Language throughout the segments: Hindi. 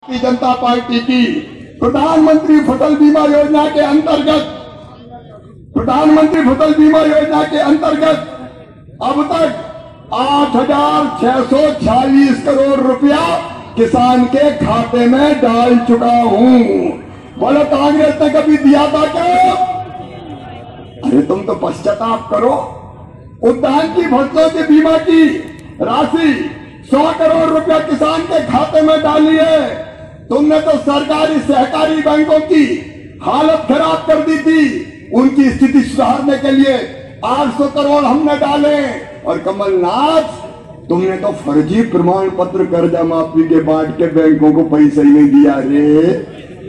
भारतीय जनता पार्टी की प्रधानमंत्री फसल बीमा योजना के अंतर्गत अब तक 8,646 करोड़ रुपया किसान के खाते में डाल चुका हूं। बोलो कांग्रेस ने कभी दिया था क्या? अरे तुम तो पश्चाताप करो। उद्यान की फसलों के बीमा की राशि 100 करोड़ रुपया किसान के खाते में डाली है। तुमने तो सरकारी सहकारी बैंकों की हालत खराब कर दी थी। उनकी स्थिति सुधारने के लिए 800 करोड़ हमने डाले। और कमलनाथ, तुमने तो फर्जी प्रमाण पत्र कर्जा माफी के बांट के बैंकों को पैसा ही नहीं दिया रे।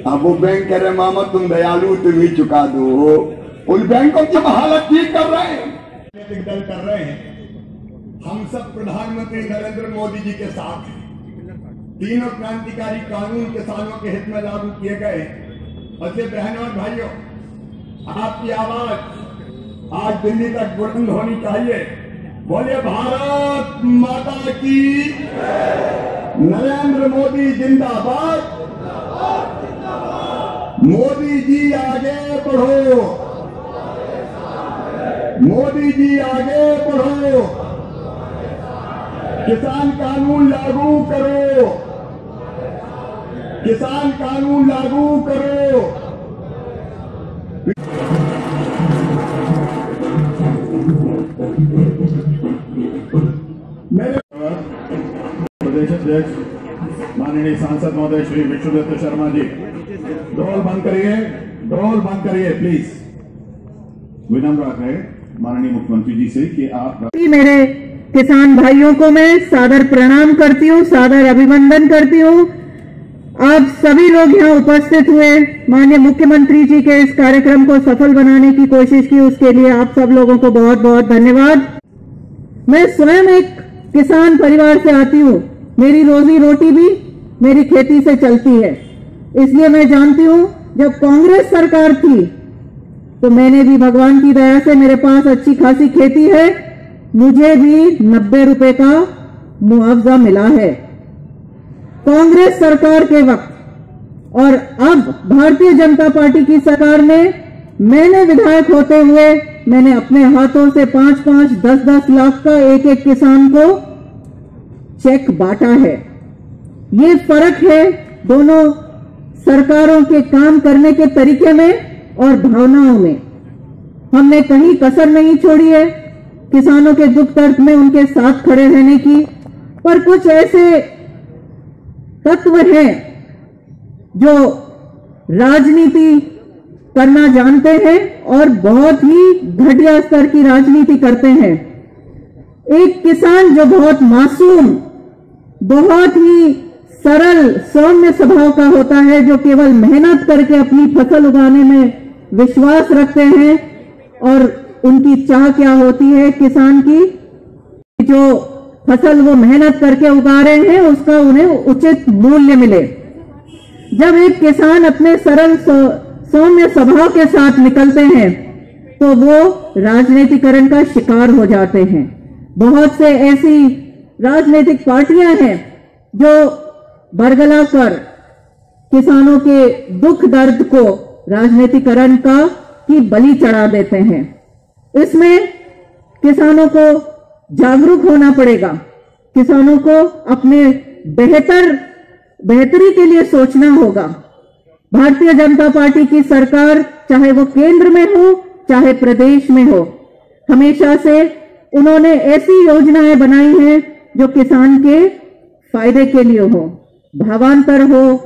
अब वो बैंक कह रहे मामा तुम दयालु, तुम ही चुका दो। उन बैंकों की हालत ठीक कर रहे हैं, दल कर रहे हैं। हम सब प्रधानमंत्री नरेंद्र मोदी जी के साथ हैं। तीनों क्रांतिकारी कानून किसानों के हित में लागू किए गए। अच्छे बहनों और भाइयों, आपकी आवाज आज दिल्ली तक बुलंद होनी चाहिए। बोले भारत माता की, नरेंद्र मोदी जिंदाबाद, मोदी जी आगे बढ़ो, मोदी जी आगे बढ़ो, किसान कानून लागू करो, किसान कानून लागू करो। मेरे प्रदेश अध्यक्ष माननीय सांसद महोदय श्री विष्णुदत्त शर्मा जी, ढोल बंद करिए प्लीज। विनम्र है माननीय मुख्यमंत्री जी से कि आप मेरे किसान भाइयों को मैं सादर प्रणाम करती हूँ, सादर अभिनंदन करती हूँ। आप सभी लोग यहाँ उपस्थित हुए, माननीय मुख्यमंत्री जी के इस कार्यक्रम को सफल बनाने की कोशिश की, उसके लिए आप सब लोगों को बहुत बहुत धन्यवाद। मैं स्वयं एक किसान परिवार से आती हूँ। मेरी रोजी रोटी भी मेरी खेती से चलती है, इसलिए मैं जानती हूँ जब कांग्रेस सरकार थी तो मैंने भी भगवान की दया से मेरे पास अच्छी खासी खेती है, मुझे भी 90 रुपए का मुआवजा मिला है कांग्रेस सरकार के वक्त। और अब भारतीय जनता पार्टी की सरकार में मैंने विधायक होते हुए मैंने अपने हाथों से 5-5, 10-10 लाख का एक किसान को चेक बांटा है। ये फर्क है दोनों सरकारों के काम करने के तरीके में और भावनाओं में। हमने कहीं कसर नहीं छोड़ी है किसानों के दुख दर्द में उनके साथ खड़े रहने की। पर कुछ ऐसे तत्व हैं जो राजनीति करना जानते हैं और बहुत ही घटिया स्तर की राजनीति करते हैं। एक किसान जो बहुत मासूम, बहुत ही सरल, सौम्य स्वभाव का होता है, जो केवल मेहनत करके अपनी फसल उगाने में विश्वास रखते हैं और उनकी चाह क्या होती है किसान की, जो फसल वो मेहनत करके उगा रहे हैं उसका उन्हें उचित मूल्य मिले। जब एक किसान अपने सरल सौम्य स्वभाव के साथ निकलते हैं तो वो राजनीतिकरण का शिकार हो जाते हैं। बहुत से ऐसी राजनीतिक पार्टियां हैं जो बरगला कर किसानों के दुख दर्द को राजनीतिकरण की बलि चढ़ा देते हैं। इसमें किसानों को जागरूक होना पड़ेगा, किसानों को अपने बेहतरी के लिए सोचना होगा। भारतीय जनता पार्टी की सरकार चाहे वो केंद्र में हो चाहे प्रदेश में हो, हमेशा से उन्होंने ऐसी योजनाएं बनाई हैं जो किसान के फायदे के लिए हो। भावांतर हो,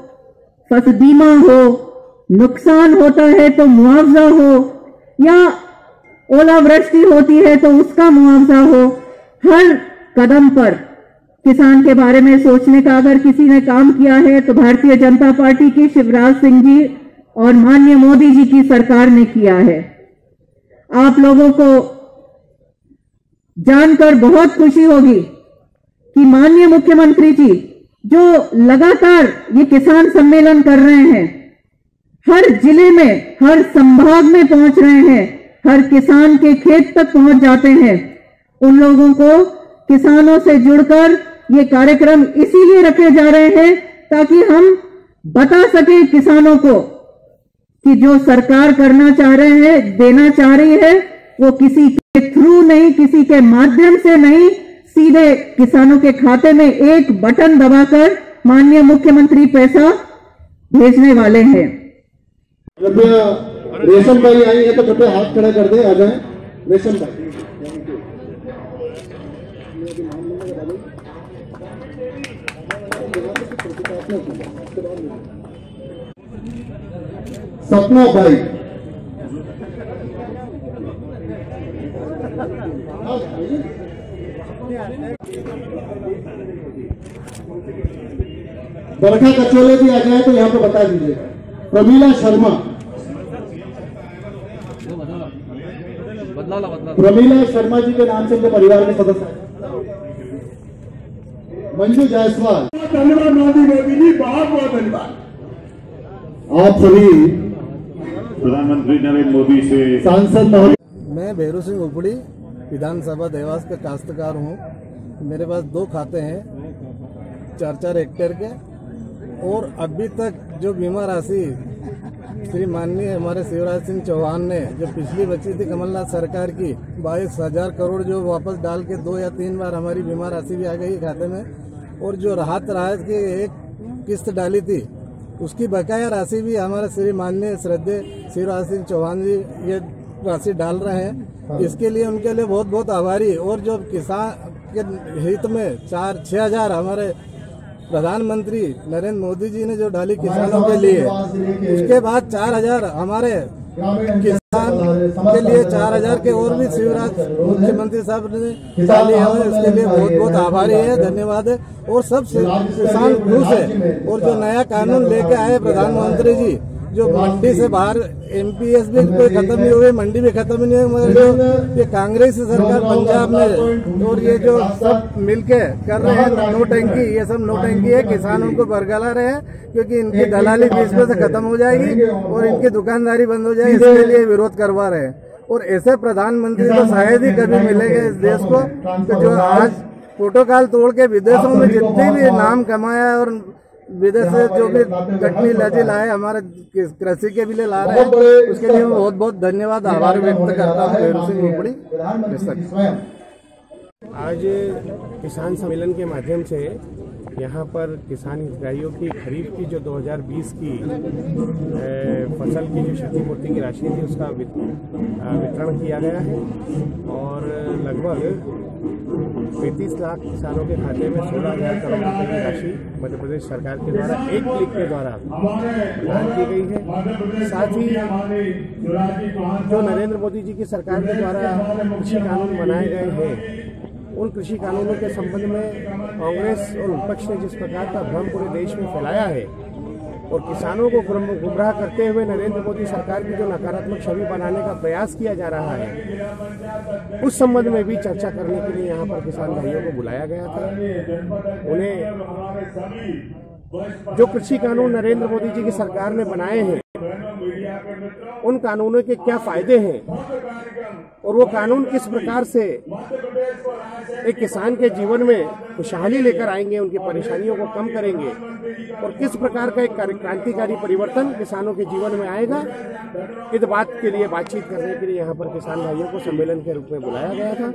फसल बीमा हो, नुकसान होता है तो मुआवजा हो, या ओलावृष्टि होती है तो उसका मुआवजा हो। हर कदम पर किसान के बारे में सोचने का अगर किसी ने काम किया है तो भारतीय जनता पार्टी की शिवराज सिंह जी और माननीय मोदी जी की सरकार ने किया है। आप लोगों को जानकर बहुत खुशी होगी कि माननीय मुख्यमंत्री जी जो लगातार ये किसान सम्मेलन कर रहे हैं, हर जिले में, हर संभाग में पहुंच रहे हैं, हर किसान के खेत तक पहुंच जाते हैं। उन लोगों को किसानों से जुड़कर ये कार्यक्रम इसीलिए रखे जा रहे हैं ताकि हम बता सके किसानों को कि जो सरकार करना चाह रहे हैं, देना चाह रही है, वो किसी के थ्रू नहीं, किसी के माध्यम से नहीं, सीधे किसानों के खाते में एक बटन दबाकर माननीय मुख्यमंत्री पैसा भेजने वाले हैं। कृपया रेशम भाई आई है तो कृपया हाथ खड़ा कर दे, आ जाए रेशम भाई। सपना भाई, बरखा कचोले भी आ जाए तो यहाँ पे बता दीजिए। प्रमीला शर्मा, प्रमीला शर्मा जी के नाम से उनके परिवार के सदस्य हैं। मंजू जायसवाल, धन्यवाद मोदी जी, बहुत बहुत धन्यवाद। आप सभी प्रधानमंत्री नरेंद्र मोदी से सांसद महोदय। मैं भैरू सिंह उपड़ी विधानसभा देवास का काश्तकार हूँ। मेरे पास 2 खाते हैं 4-4 हेक्टेयर के, और अभी तक जो बीमा राशि श्री माननीय हमारे शिवराज सिंह चौहान ने जो पिछली बची थी कमलनाथ सरकार की 22,000 करोड़ जो वापस डाल के 2 या 3 बार हमारी बीमा राशि भी आ गई खाते में, और जो राहत की एक किस्त डाली थी उसकी बकाया राशि भी हमारे श्री माननीय श्रद्धेय शिवराज सिंह चौहान जी ये राशि डाल रहे हैं। इसके लिए उनके लिए बहुत बहुत आभारी। और जो किसान के हित में 4-6 हमारे प्रधानमंत्री नरेंद्र मोदी जी ने जो डाली किसानों के लिए, उसके बाद 4,000 हमारे किसान के लिए 4,000 के और भी शिवराज मुख्यमंत्री साहब ने डाली है। उसके लिए बहुत बहुत आभारी है, धन्यवाद है। और सब किसान खुश है। और जो नया कानून लेके आए प्रधानमंत्री जी, जो मंडी से बाहर एमपीएस भी कोई खत्म नहीं हुई, मंडी भी खत्म नहीं हुई, मगर जो ये कांग्रेस सरकार पंजाब में और ये जो सब मिलके कर रहे हैं नोटंकी, ये सब नोटंकी है। किसानों को बरगला रहे हैं क्योंकि इनकी दलाली बीच में से खत्म हो जाएगी और इनकी दुकानदारी बंद हो जाएगी, इसके लिए विरोध करवा रहे हैं। और ऐसे प्रधानमंत्री तो शायद ही कभी मिलेंगे इस देश को, तो जो आज प्रोटोकॉल तोड़ के विदेशों में जितनी भी नाम कमाया और विदेश से जो भी चटनी लजी लाए हमारे कृषि के भी लिए ला रहे हैं, उसके लिए मैं बहुत बहुत धन्यवाद आभार व्यक्त करता हूँ भैरू सिंह उपड़ी। आज किसान सम्मेलन के माध्यम से यहाँ पर किसान हितग्राहियों की खरीफ की जो 2020 की फसल की जो क्षतिपूर्ति की राशि थी उसका वितरण किया गया है। और लगभग 35 लाख किसानों के खाते में 16,000 करोड़ रुपए की राशि मध्य प्रदेश सरकार के द्वारा एक क्लिक के द्वारा प्रदान की गई है। साथ ही जो नरेंद्र मोदी जी की सरकार के द्वारा कृषि कानून बनाए गए हैं, उन कृषि कानूनों के संबंध में कांग्रेस और विपक्ष ने जिस प्रकार का भ्रम पूरे देश में फैलाया है और किसानों को गुमराह करते हुए नरेंद्र मोदी सरकार की जो नकारात्मक छवि बनाने का प्रयास किया जा रहा है, उस संबंध में भी चर्चा करने के लिए यहाँ पर किसान भाइयों को बुलाया गया था। उन्हें जो कृषि कानून नरेंद्र मोदी जी की सरकार ने बनाए हैं, उन कानूनों के क्या फायदे हैं और वो कानून किस प्रकार से एक किसान के जीवन में खुशहाली लेकर आएंगे, उनकी परेशानियों को कम करेंगे और किस प्रकार का एक क्रांतिकारी परिवर्तन किसानों के जीवन में आएगा, इस बात के लिए बातचीत करने के लिए यहाँ पर किसान भाइयों को सम्मेलन के रूप में बुलाया गया था।